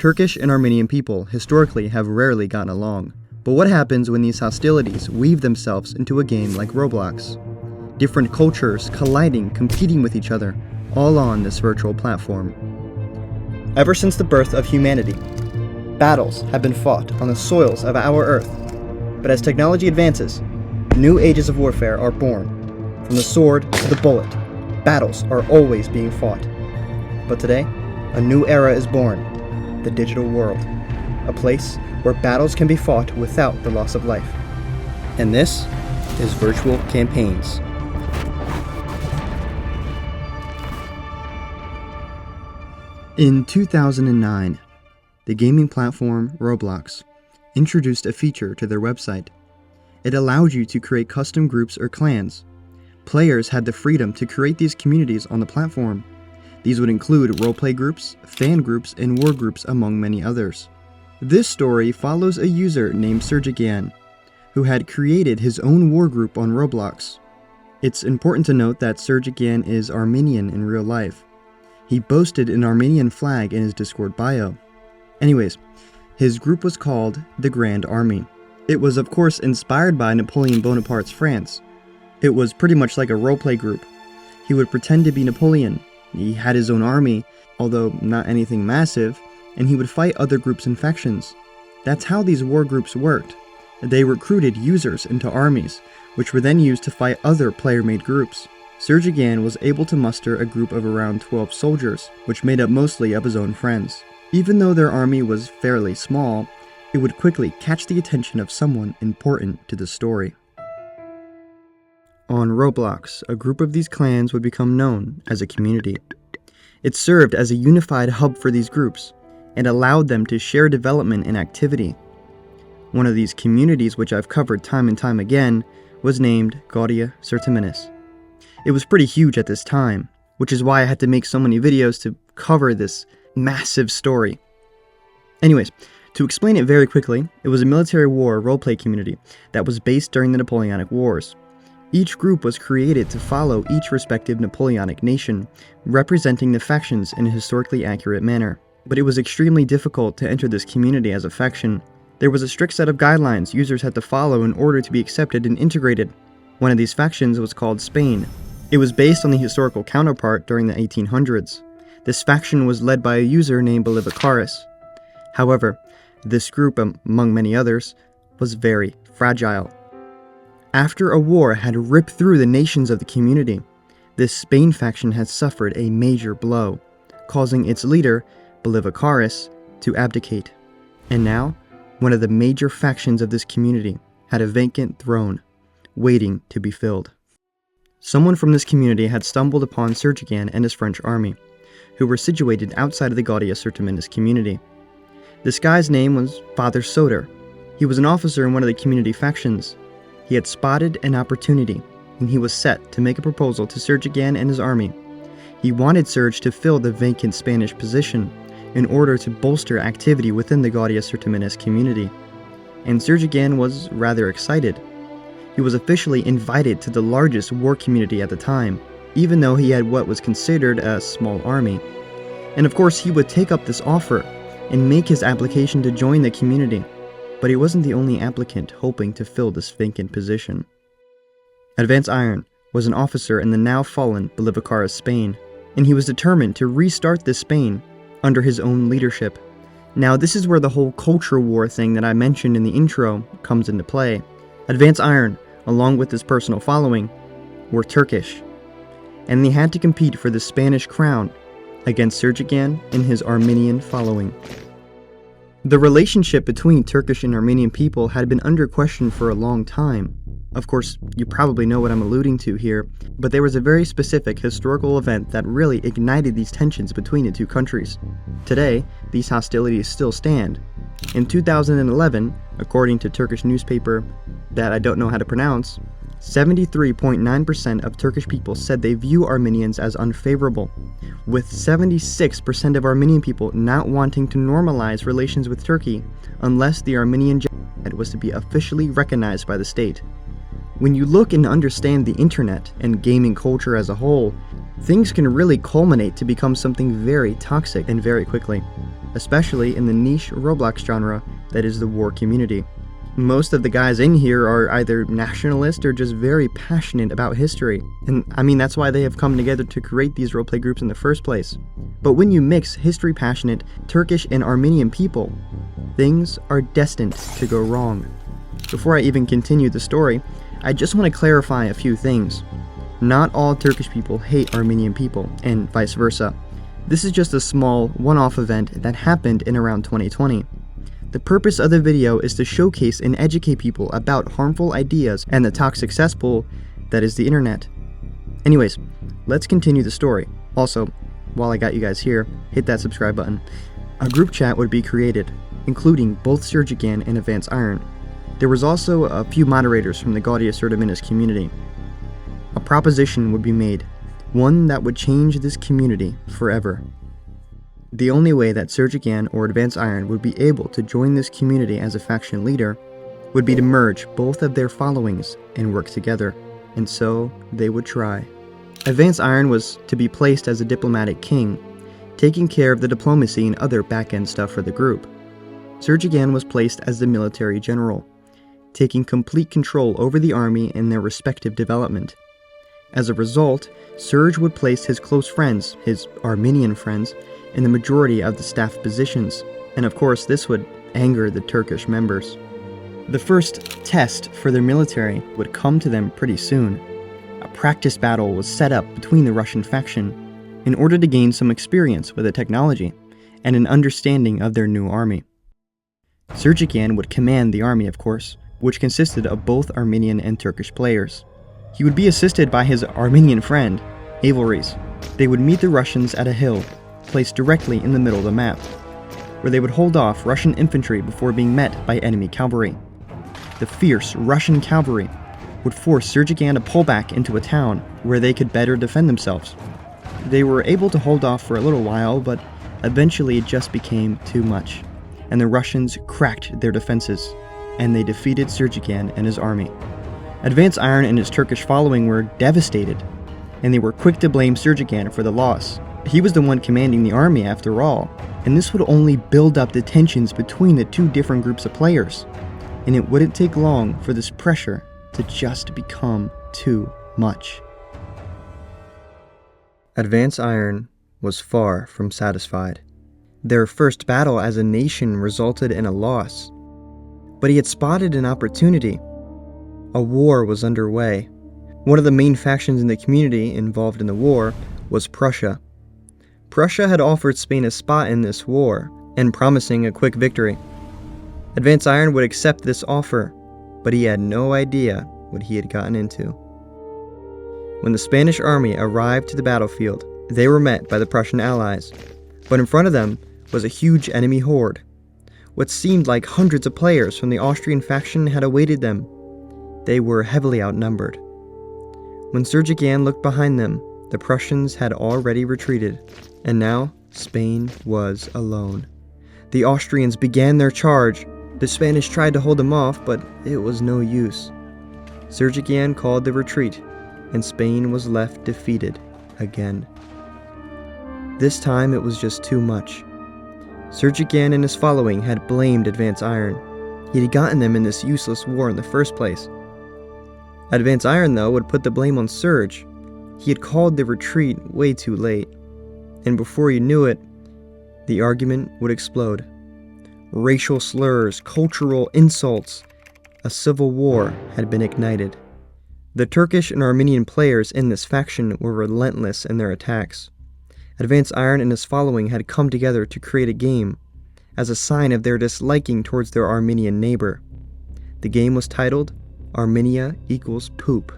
Turkish and Armenian people historically have rarely gotten along. But what happens when these hostilities weave themselves into a game like Roblox? Different cultures colliding, competing with each other, all on this virtual platform. Ever since the birth of humanity, battles have been fought on the soils of our Earth. But as technology advances, new ages of warfare are born. From the sword to the bullet, battles are always being fought. But today, a new era is born, the digital world, a place where battles can be fought without the loss of life. And this is Virtual Campaigns. In 2009, the gaming platform Roblox introduced a feature to their website. It allowed you to create custom groups or clans. Players had the freedom to create these communities on the platform. These would include roleplay groups, fan groups, and war groups, among many others. This story follows a user named Sergicyan, who had created his own war group on Roblox. It's important to note that Sergicyan is Armenian in real life. He boasted an Armenian flag in his Discord bio. Anyways, his group was called the Grand Army. It was of course inspired by Napoleon Bonaparte's France. It was pretty much like a roleplay group. He would pretend to be Napoleon. He had his own army, although not anything massive, and he would fight other groups and factions. That's how these war groups worked. They recruited users into armies, which were then used to fight other player-made groups. Sergicyan was able to muster a group of around 12 soldiers, which made up mostly of his own friends. Even though their army was fairly small, it would quickly catch the attention of someone important to the story. On Roblox, a group of these clans would become known as a community. It served as a unified hub for these groups, and allowed them to share development and activity. One of these communities, which I've covered time and time again, was named Gaudia Certiminis. It was pretty huge at this time, which is why I had to make so many videos to cover this massive story. Anyways, to explain it very quickly, it was a military war roleplay community that was based during the Napoleonic Wars. Each group was created to follow each respective Napoleonic nation, representing the factions in a historically accurate manner. But it was extremely difficult to enter this community as a faction. There was a strict set of guidelines users had to follow in order to be accepted and integrated. One of these factions was called Spain. It was based on the historical counterpart during the 1800s. This faction was led by a user named Bolivacaris. However, this group, among many others, was very fragile. After a war had ripped through the nations of the community, this Spain faction had suffered a major blow, causing its leader, Bolivacaris, to abdicate. And now, one of the major factions of this community had a vacant throne, waiting to be filled. Someone from this community had stumbled upon Sergicyan and his French army, who were situated outside of the Gaudia Certiminis community. This guy's name was Father Soter. He was an officer in one of the community factions. He had spotted an opportunity, and he was set to make a proposal to Sergicyan and his army. He wanted Serge to fill the vacant Spanish position in order to bolster activity within the Gaudia Certiminis community. And Sergicyan was rather excited. He was officially invited to the largest war community at the time, even though he had what was considered a small army. And of course, he would take up this offer and make his application to join the community. But he wasn't the only applicant hoping to fill this vacant position. AdvanceIron was an officer in the now fallen Bolivacaris Spain, and he was determined to restart this Spain under his own leadership. Now this is where the whole culture war thing that I mentioned in the intro comes into play. AdvanceIron, along with his personal following, were Turkish, and they had to compete for the Spanish crown against Sergicyan and his Armenian following. The relationship between Turkish and Armenian people had been under question for a long time. Of course, you probably know what I'm alluding to here, but there was a very specific historical event that really ignited these tensions between the two countries. Today, these hostilities still stand. In 2011, according to Turkish newspaper that I don't know how to pronounce, 73.9% of Turkish people said they view Armenians as unfavorable, with 76% of Armenian people not wanting to normalize relations with Turkey unless the Armenian genocide was to be officially recognized by the state. When you look and understand the internet and gaming culture as a whole, things can really culminate to become something very toxic and very quickly. especially in the niche Roblox genre that is the war community. Most of the guys in here are either nationalist or just very passionate about history, and I mean that's why they have come together to create these roleplay groups in the first place. But when you mix history-passionate Turkish and Armenian people, things are destined to go wrong. Before I even continue the story, I just want to clarify a few things. Not all Turkish people hate Armenian people, and vice versa. This is just a small, one-off event that happened in around 2020. The purpose of the video is to showcase and educate people about harmful ideas and the toxic cesspool that is the internet. Anyways, let's continue the story. Also, while I got you guys here, hit that subscribe button. A group chat would be created, including both Sergicyan and AdvanceIron. There was also a few moderators from the Gaudia Sertaminus community. A proposition would be made, one that would change this community forever. The only way that Sergicyan or AdvanceIron would be able to join this community as a faction leader would be to merge both of their followings and work together, and so they would try. AdvanceIron was to be placed as a diplomatic king, taking care of the diplomacy and other back-end stuff for the group. Sergicyan was placed as the military general, taking complete control over the army and their respective development. As a result, Serge would place his close friends, his Armenian friends, in the majority of the staff positions, and of course this would anger the Turkish members. The first test for their military would come to them pretty soon. A practice battle was set up between the Russian faction in order to gain some experience with the technology and an understanding of their new army. Sergicyan would command the army, of course, which consisted of both Armenian and Turkish players. He would be assisted by his Armenian friend, Avalries. They would meet the Russians at a hill placed directly in the middle of the map, where they would hold off Russian infantry before being met by enemy cavalry. The fierce Russian cavalry would force Sergicyan to pull back into a town where they could better defend themselves. They were able to hold off for a little while, but eventually it just became too much, and the Russians cracked their defenses, and they defeated Sergicyan and his army. AdvanceIron and his Turkish following were devastated, and they were quick to blame Sergicyan for the loss. He was the one commanding the army after all, and this would only build up the tensions between the two different groups of players, and it wouldn't take long for this pressure to just become too much. AdvanceIron was far from satisfied. Their first battle as a nation resulted in a loss, but he had spotted an opportunity. A war was underway. One of the main factions in the community involved in the war was Prussia. Prussia had offered Spain a spot in this war, and promising a quick victory. AdvanceIron would accept this offer, but he had no idea what he had gotten into. When the Spanish army arrived to the battlefield, they were met by the Prussian allies, but in front of them was a huge enemy horde. What seemed like hundreds of players from the Austrian faction had awaited them. They were heavily outnumbered. When Sergicyan looked behind them, the Prussians had already retreated, and now Spain was alone. The Austrians began their charge. The Spanish tried to hold them off, but it was no use. Sergicyan called the retreat, and Spain was left defeated again. This time it was just too much. Sergicyan and his following had blamed AdvanceIron. He had gotten them in this useless war in the first place. AdvanceIron, though, would put the blame on Serge. He had called the retreat way too late, and before you knew it, the argument would explode. Racial slurs, cultural insults, a civil war had been ignited. The Turkish and Armenian players in this faction were relentless in their attacks. AdvanceIron and his following had come together to create a game, as a sign of their disliking towards their Armenian neighbor. The game was titled Armenia equals poop.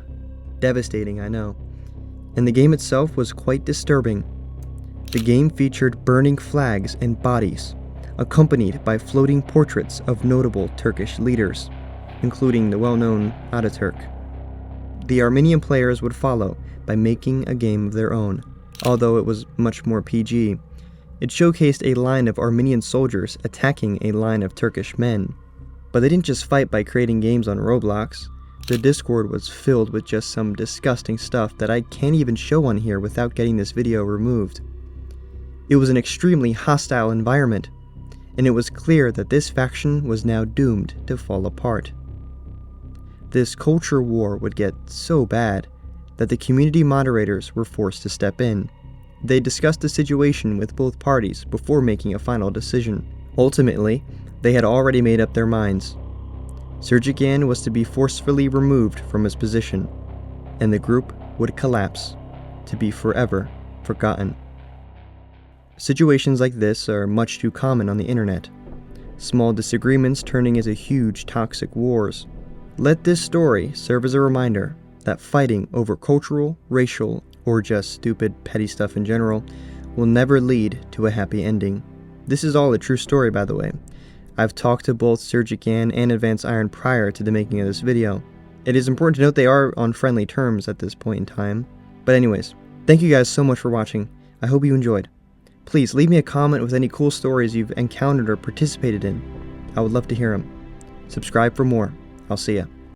Devastating, I know. And the game itself was quite disturbing. The game featured burning flags and bodies, accompanied by floating portraits of notable Turkish leaders, including the well-known Ataturk. The Armenian players would follow by making a game of their own. Although it was much more PG, it showcased a line of Armenian soldiers attacking a line of Turkish men. But they didn't just fight by creating games on Roblox. The Discord was filled with just some disgusting stuff that I can't even show on here without getting this video removed. It was an extremely hostile environment, and it was clear that this faction was now doomed to fall apart. This culture war would get so bad that the community moderators were forced to step in. They discussed the situation with both parties before making a final decision. Ultimately, they had already made up their minds. Sergicyan was to be forcefully removed from his position, and the group would collapse, to be forever forgotten. Situations like this are much too common on the internet, small disagreements turning into huge toxic wars. Let this story serve as a reminder that fighting over cultural, racial, or just stupid, petty stuff in general will never lead to a happy ending. This is all a true story, by the way. I've talked to both Sergicyan and AdvanceIron prior to the making of this video. It is important to note they are on friendly terms at this point in time. But anyways, thank you guys so much for watching. I hope you enjoyed. Please leave me a comment with any cool stories you've encountered or participated in. I would love to hear them. Subscribe for more. I'll see ya.